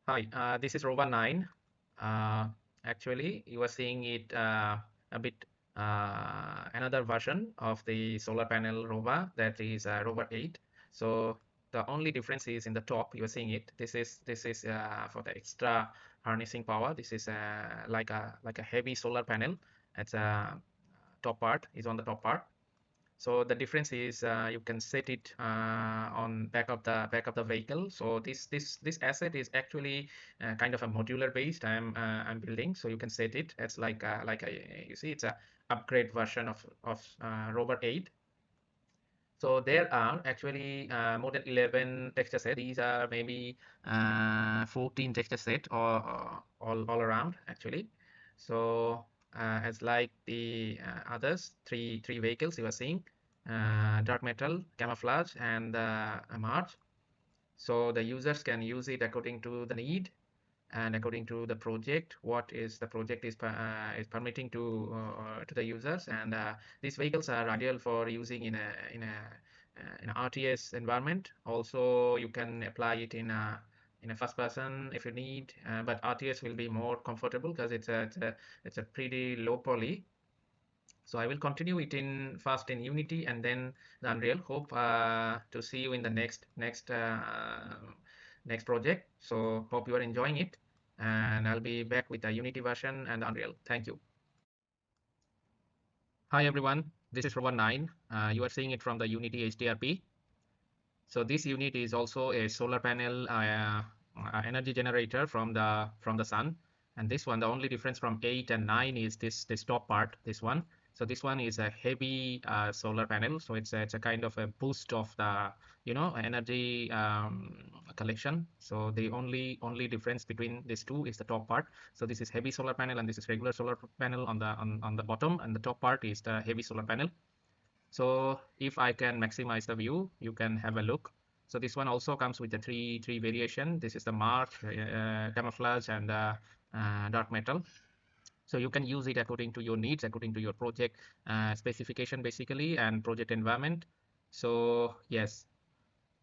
Hi, this is Rover Nine. Uh, Actually, you are seeing it a bit another version of the solar panel Rover, that is Rover 8. So the only difference is in the top. You are seeing it. This is for the extra harnessing power. This is like a heavy solar panel. It's a top part is on the top part. So the difference is you can set it on back of the vehicle. So this asset is actually kind of a modular based. I'm building, so you can set it as like a you see it's a upgrade version of Rover 8. So there are actually more than 11 texture set. These are maybe 14 texture set or all around actually. So as like the others, three vehicles you are seeing, dark metal, camouflage, and March. So the users can use it according to the need and according to the project, what is the project is permitting to the users. And these vehicles are ideal for using in a RTS environment. Also, you can apply it in a first person if you need, but RTS will be more comfortable because it's a pretty low poly. So I will continue it in first in Unity and then the Unreal. Hope to see you in the next project. So hope you are enjoying it, and I'll be back with the Unity version and Unreal. Thank you. Hi everyone, this is Rover 9. You are seeing it from the Unity HDRP. So this unit is also a solar panel energy generator from the sun. And this one, the only difference from 8 and 9 is this top part, this one. So this one is a heavy solar panel. So it's a kind of a boost of the energy collection. So the only difference between these two is the top part. So this is heavy solar panel and this is regular solar panel on the bottom, and the top part is the heavy solar panel. So if I can maximize the view, you can have a look. So this one also comes with the three variation. This is the mark, camouflage, and dark metal. So you can use it according to your needs, according to your project specification basically, and project environment. So yes,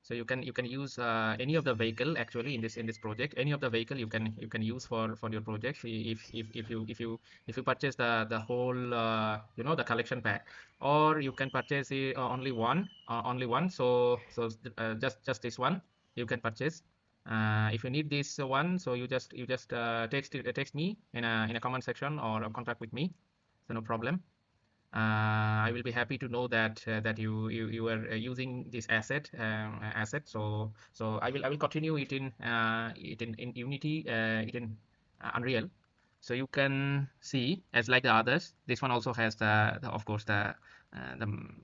so you can use any of the vehicle actually in this project. Any of the vehicle you can use for your project if you purchase the whole the collection pack, or you can purchase only one. So just this one you can purchase. If you need this one, so you just text me in a comment section or contact with me. So no problem. I will be happy to know that you are using this asset. So I will continue it in Unity, it in Unreal. So you can see as like the others, this one also has the of course the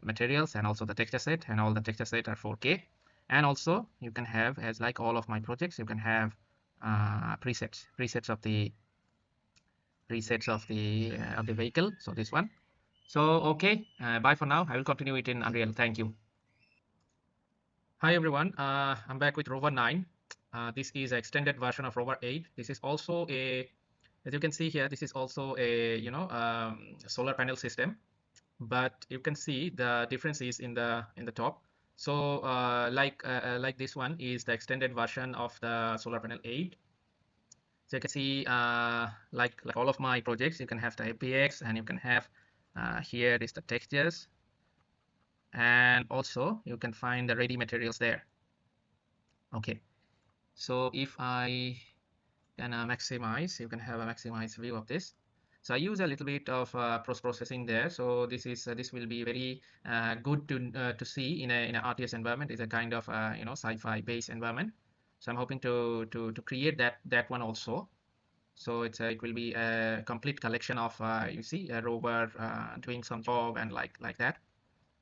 materials and also the texture set, and all the texture set are 4K. And also you can have, as like all of my projects, you can have presets of the vehicle. So this one. So, okay, bye for now. I will continue it in Unreal. Thank you. Hi, everyone. I'm back with Rover 9. This is an extended version of Rover 8. This is also as you can see here, this is also a solar panel system. But you can see the difference is in the top. So, like this one is the extended version of the solar panel 8. So you can see like all of my projects, you can have the APX, and you can have here is the textures. And also you can find the ready materials there. Okay, so if I can maximize, you can have a maximized view of this. So I use a little bit of post processing there. So this will be very good to see in a RTS environment. It's a kind of sci-fi based environment. So I'm hoping to create that one also. So it will be a complete collection of you see a rover doing some job and like that.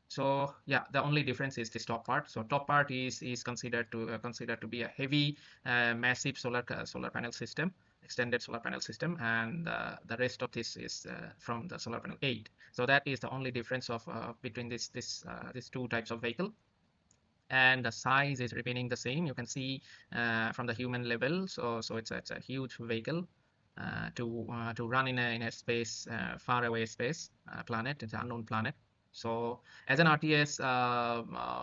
So yeah, the only difference is this top part. So top part is considered to be a heavy, massive solar panel system, extended solar panel system, and the rest of this is from the solar panel 8. So that is the only difference of between these two types of vehicle. And the size is remaining the same. You can see from the human level. So it's a huge vehicle to run in a space, far away space planet. It's an unknown planet. So as an RTS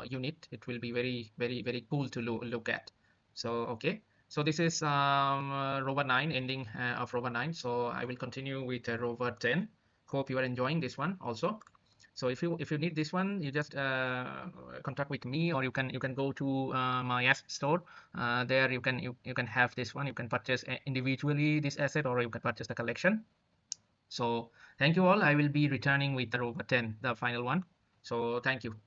unit, it will be very, very, very cool to look at. So okay, So this is Rover 9, ending of Rover 9. So I will continue with Rover 10. Hope you are enjoying this one also. So if you need this one, you just contact with me, or you can go to my asset store. There you can have this one. You can purchase individually this asset, or you can purchase the collection. So thank you all. I will be returning with the Rover 10, the final one. So thank you.